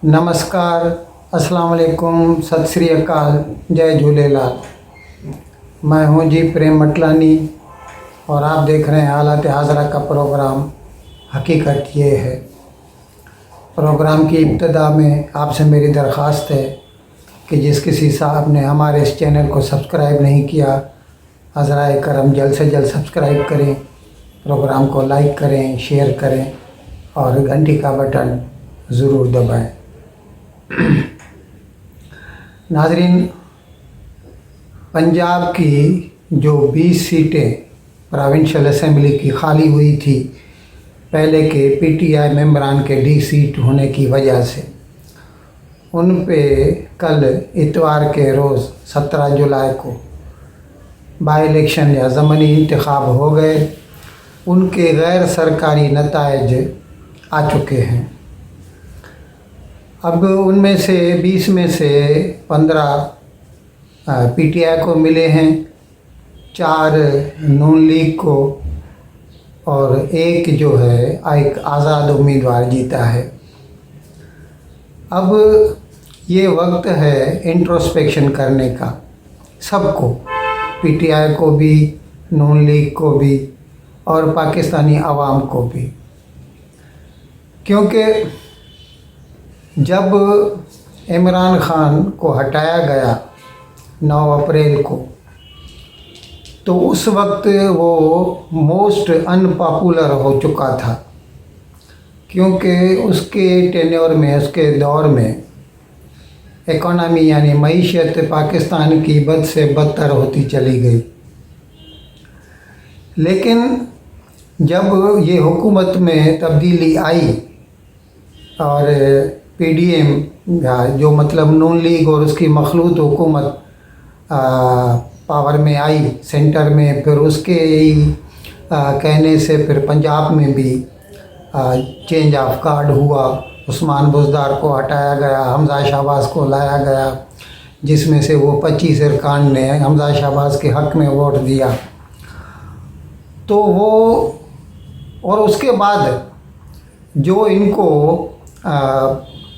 नमस्कार, अस्सलाम वालेकुम, सत श्री अकाल, जय झूलेलाल। मैं हूं जी प्रेम मटलानी और आप देख रहे हैं हालत हाज़रा का प्रोग्राम। हकीकत ये है, प्रोग्राम की इब्तिदा में आपसे मेरी दरख्वास्त है कि जिस किसी साहब ने हमारे इस चैनल को सब्सक्राइब नहीं किया, हज़राए करम जल्द से जल्द सब्सक्राइब करें, प्रोग्राम को लाइक करें, शेयर करें और घंटी का बटन ज़रूर दबाएं। नाज़रीन, पंजाब की जो 20 सीटें प्रोविंशियल असेंबली की खाली हुई थी पहले के पीटीआई मेंबरान के डी सीट होने की वजह से, उन पे कल इतवार के रोज़ 17 जुलाई को बाई इलेक्शन या ज़मनी इंतखाब हो गए। उनके गैर सरकारी नताइज आ चुके हैं। अब उनमें से 20 में से 15 पीटीआई को मिले हैं, 4 नून लीग को और एक जो है एक आज़ाद उम्मीदवार जीता है। अब ये वक्त है इंट्रोस्पेक्शन करने का, सबको, पीटीआई को भी, नून लीग को भी और पाकिस्तानी अवाम को भी। क्योंकि जब इमरान खान को हटाया गया 9 अप्रैल को, तो उस वक्त वो मोस्ट अनपॉपुलर हो चुका था, क्योंकि उसके टेन्योर में, उसके दौर में इकोनॉमी यानी मईशत पाकिस्तान की बद से बदतर होती चली गई। लेकिन जब ये हुकूमत में तब्दीली आई और पीडीएम जो मतलब नून लीग और उसकी मखलूत हुकूमत पावर में आई सेंटर में, फिर उसके कहने से फिर पंजाब में भी चेंज ऑफ गार्ड हुआ। उस्मान बुज़दार को हटाया गया, हमजा शहबाज को लाया गया, जिसमें से वो 25 अरकान ने हमजा शहबाज के हक़ में वोट दिया। तो वो और उसके बाद जो इनको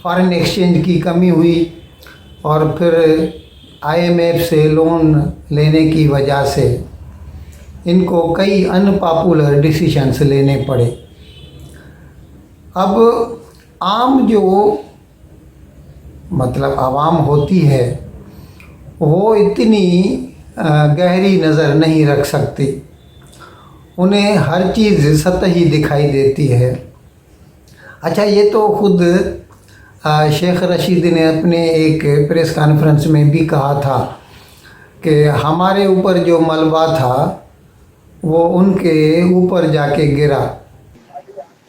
फॉरेन एक्सचेंज की कमी हुई और फिर आईएमएफ से लोन लेने की वजह से इनको कई अनपॉपुलर डिसीशंस लेने पड़े। अब आम जो मतलब आवाम होती है वो इतनी गहरी नज़र नहीं रख सकती, उन्हें हर चीज़ सतही दिखाई देती है। अच्छा, ये तो खुद शेख रशीद ने अपने एक प्रेस कॉन्फ्रेंस में भी कहा था कि हमारे ऊपर जो मलबा था वो उनके ऊपर जाके गिरा।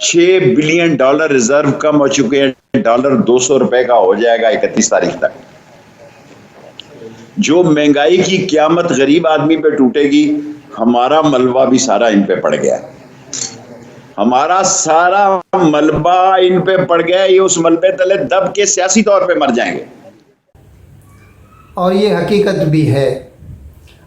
$6 बिलियन रिजर्व कम हो चुके हैं। डॉलर 200 रुपए का हो जाएगा 31 तारीख तक। जो महंगाई की क़यामत गरीब आदमी पे टूटेगी, हमारा मलबा भी सारा इन पे पड़ गया। हमारा सारा मलबा इन पे पड़ गया। ये उस मलबे तले दब के सियासी तौर पे मर जाएंगे। और ये हकीकत भी है।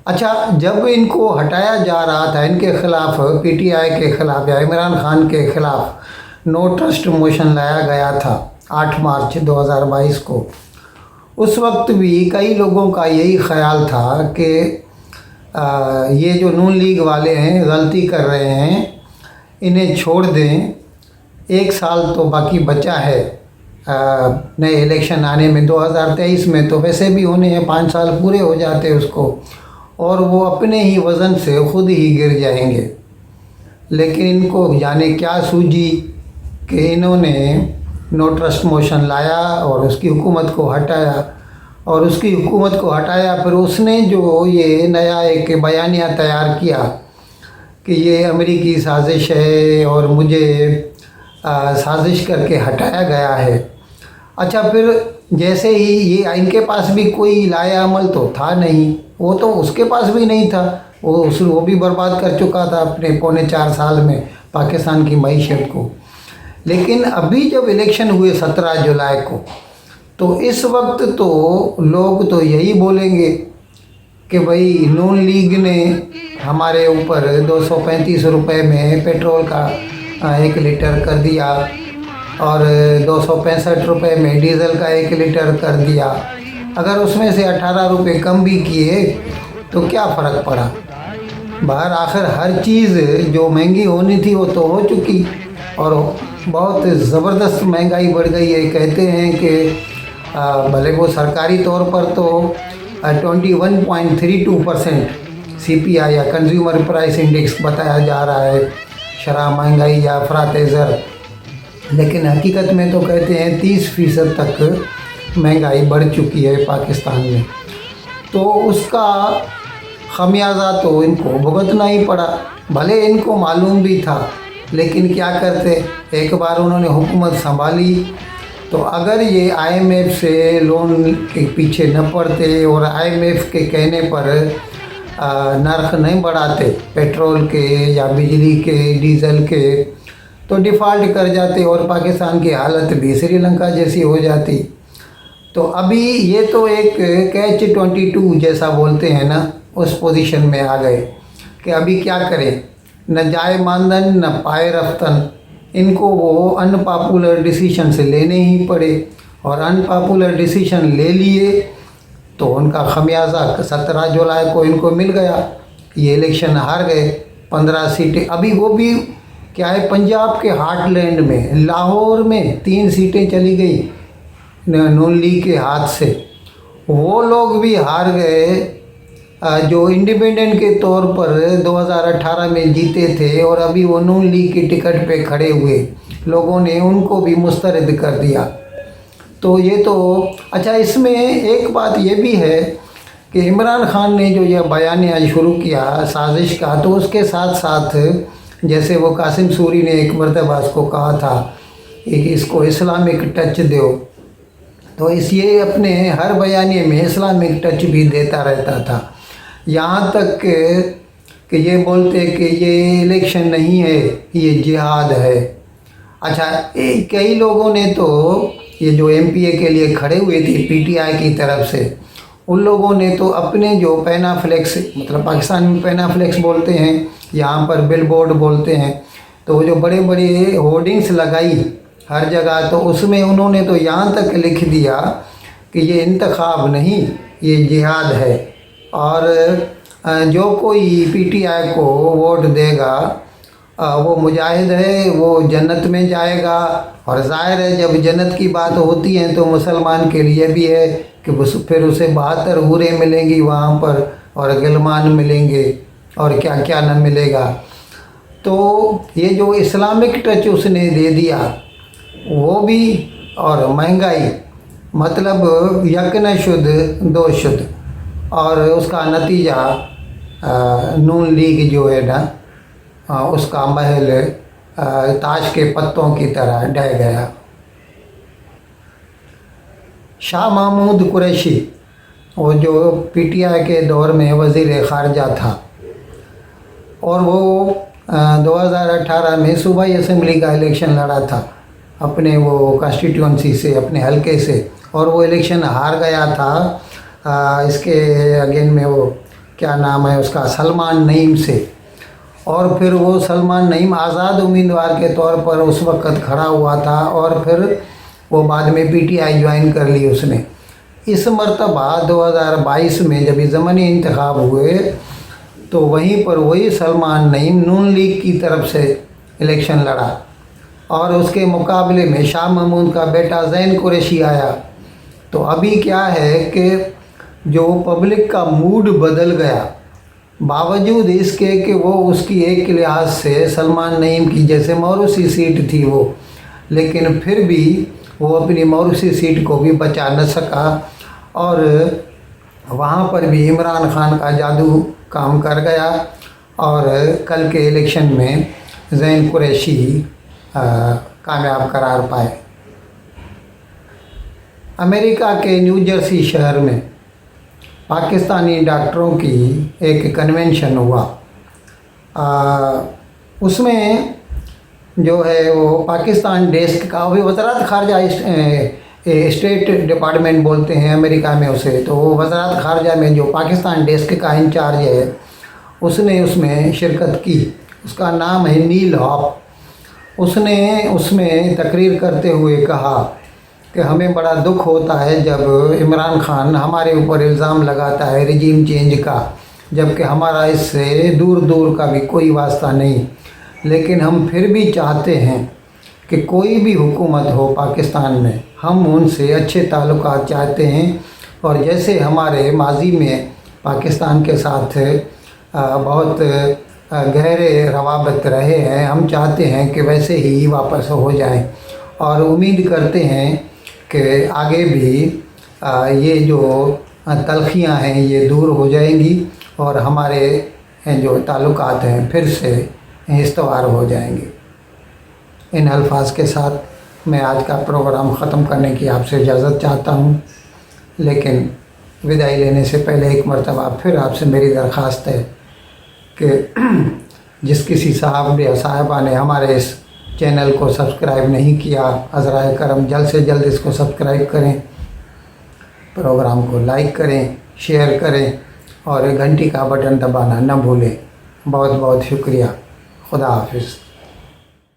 अच्छा, जब इनको हटाया जा रहा था, इनके खिलाफ, पीटीआई के खिलाफ या इमरान खान के खिलाफ नो ट्रस्ट मोशन लाया गया था 8 मार्च 2022 को। उस वक्त भी कई लोगों का यही ख्याल था कि ये जो नून लीग वाले हैं गलती कर रहे हैं, इन्हें छोड़ दें। 1 साल तो बाकी बचा है नए इलेक्शन आने में। 2023 में तो वैसे भी होने हैं, 5 साल पूरे हो जाते उसको, और वो अपने ही वज़न से खुद ही गिर जाएंगे। लेकिन इनको जाने क्या सूझी कि इन्होंने नो ट्रस्ट मोशन लाया और उसकी हुकूमत को हटाया, और उसकी हुकूमत को हटाया फिर उसने जो ये नया एक बयानिया तैयार किया कि ये अमेरिकी साजिश है और मुझे साजिश करके हटाया गया है। अच्छा, फिर जैसे ही ये, इनके पास भी कोई लाया अमल तो था नहीं, वो तो उसके पास भी नहीं था, वो भी बर्बाद कर चुका था अपने 3.25 साल में पाकिस्तान की मईशत को। लेकिन अभी जब इलेक्शन हुए 17 जुलाई को, तो इस वक्त तो लोग तो यही बोलेंगे कि भाई नून लीग ने हमारे ऊपर 235 रुपए में पेट्रोल का 1 लीटर कर दिया, और 265 रुपये में डीजल का 1 लीटर कर दिया। अगर उसमें से 18 रुपये कम भी किए तो क्या फ़र्क पड़ा। बाहर आखिर हर चीज़ जो महंगी होनी थी वो तो हो चुकी, और बहुत ज़बरदस्त महंगाई बढ़ गई है। कहते हैं कि भले वो सरकारी तौर पर तो 21.32% CPI या कंज्यूमर प्राइस इंडेक्स बताया जा रहा है, शराब महंगाई या अफरात ज़र, लेकिन हकीकत में तो कहते हैं 30% तक महंगाई बढ़ चुकी है पाकिस्तान में। तो उसका खमियाजा तो इनको भुगतना ही पड़ा। भले इनको मालूम भी था, लेकिन क्या करते, एक बार उन्होंने हुकूमत संभाली तो अगर ये IMF से लोन के पीछे न पड़ते और IMF के कहने पर नर्ख नहीं बढ़ाते पेट्रोल के या बिजली के, डीज़ल के, तो डिफ़ॉल्ट कर जाते और पाकिस्तान की हालत भी श्रीलंका जैसी हो जाती। तो अभी ये तो एक कैच 22 जैसा बोलते हैं ना, उस पोजीशन में आ गए कि अभी क्या करें, न जाए मानदन न पाए रफ्तन। इनको वो अनपॉपुलर डिसीशन से लेने ही पड़े, और अनपॉपुलर डिसीशन ले लिए तो उनका खमियाजा 17 जुलाई को इनको मिल गया। ये इलेक्शन हार गए, 15 सीटें। अभी वो भी क्या है, पंजाब के हार्टलैंड में लाहौर में 3 सीटें चली गई नून लीग के हाथ से। वो लोग भी हार गए जो इंडिपेंडेंट के तौर पर 2018 में जीते थे, और अभी वो नून लीग की टिकट पे खड़े हुए लोगों ने उनको भी मुस्तरद कर दिया। तो ये तो अच्छा, इसमें एक बात ये भी है कि इमरान खान ने जो यह बयानिया शुरू किया साजिश का, तो उसके साथ साथ जैसे वो कासिम सूरी ने एक मरतबा उसको कहा था कि इसको इस्लामिक टच दो, तो ये अपने हर बयानिए में इस्लामिक टच भी देता रहता था। यहाँ तक कि ये बोलते कि ये इलेक्शन नहीं है, ये जिहाद है। अच्छा, कई लोगों ने तो ये जो MPA के लिए खड़े हुए थे PTI की तरफ से, उन लोगों ने तो अपने जो पैनाफ्लेक्स, मतलब पाकिस्तान में पैनाफ्लेक्स बोलते हैं, यहाँ पर बिलबोर्ड बोलते हैं, तो वो जो बड़े बड़े होर्डिंग्स लगाई हर जगह, तो उसमें उन्होंने तो यहाँ तक लिख दिया कि ये इंतखाब नहीं, ये जिहाद है, और जो कोई PTI को वोट देगा वो मुजाहिद है, वो जन्नत में जाएगा। और ज़ाहिर है जब जन्नत की बात होती है तो मुसलमान के लिए भी है कि फिर उसे 72 हूरें मिलेंगी वहाँ पर, और गिलमान मिलेंगे, और क्या क्या न मिलेगा। तो ये जो इस्लामिक टच उसने दे दिया वो भी, और महंगाई, मतलब यक न शुद्ध दो शुद्ध, और उसका नतीजा नून लीग जो है ना, उसका महल ताश के पत्तों की तरह ढह गया। शाह महमूद कुरैशी, वो जो PTI के दौर में वज़ीर ख़ारजा था, और वो 2018 में सूबाई असम्बली का इलेक्शन लड़ा था अपने वो कॉन्स्टिट्यूंसी से, अपने हलके से, और वो इलेक्शन हार गया था इसके अगेन में, वो क्या नाम है उसका, सलमान नईम से। और फिर वो सलमान नईम आज़ाद उम्मीदवार के तौर पर उस वक़्त खड़ा हुआ था, और फिर वो बाद में PTI ज्वाइन कर ली उसने। इस मरतबा 2022 में जब ज़मनी इंतखाब हुए तो वहीं पर वही सलमान नईम नून लीग की तरफ से इलेक्शन लड़ा, और उसके मुकाबले में शाह महमूद का बेटा ज़ैन कुरैशी आया। तो अभी क्या है कि जो पब्लिक का मूड बदल गया, बावजूद इसके कि वो उसकी एक लिहाज से सलमान नईम की जैसे मौरूसी सीट थी वो, लेकिन फिर भी वो अपनी मौरूसी सीट को भी बचा न सका, और वहाँ पर भी इमरान खान का जादू काम कर गया, और कल के इलेक्शन में ज़ैन कुरैशी कामयाब करार पाए। अमेरिका के न्यू जर्सी शहर में पाकिस्तानी डॉक्टरों की एक कन्वेंशन हुआ। उसमें जो है वो पाकिस्तान डेस्क का, अभी वज़ारत ख़ारजा स्टेट डिपार्टमेंट बोलते हैं अमेरिका में उसे, तो वो वज़ारत ख़ारजा में जो पाकिस्तान डेस्क का इंचार्ज है उसने उसमें शिरकत की। उसका नाम है नील हॉप। उसने उसमें तकरीर करते हुए कहा कि हमें बड़ा दुख होता है जब इमरान खान हमारे ऊपर इल्ज़ाम लगाता है रिजीम चेंज का, जबकि हमारा इससे दूर दूर का भी कोई वास्ता नहीं। लेकिन हम फिर भी चाहते हैं कि कोई भी हुकूमत हो पाकिस्तान में, हम उनसे अच्छे ताल्लुकात चाहते हैं। और जैसे हमारे माजी में पाकिस्तान के साथ बहुत गहरे रवाबत रहे हैं, हम चाहते हैं कि वैसे ही वापस हो जाएं। और उम्मीद करते हैं कि आगे भी ये जो तलखियां हैं ये दूर हो जाएंगी और हमारे जो ताल्लुकात हैं फिर से इस्तवार हो जाएंगे। इन अल्फाज के साथ मैं आज का प्रोग्राम ख़त्म करने की आपसे इजाज़त चाहता हूँ, लेकिन विदाई लेने से पहले एक मरतबा फिर आपसे मेरी दरख्वास्त है कि जिस किसी साहब या साहिबा ने हमारे इस चैनल को सब्सक्राइब नहीं किया, अज़राए करम जल्द से जल्द इसको सब्सक्राइब करें, प्रोग्राम को लाइक करें, शेयर करें और घंटी का बटन दबाना न भूलें। बहुत बहुत शुक्रिया। खुदा हाफिज़।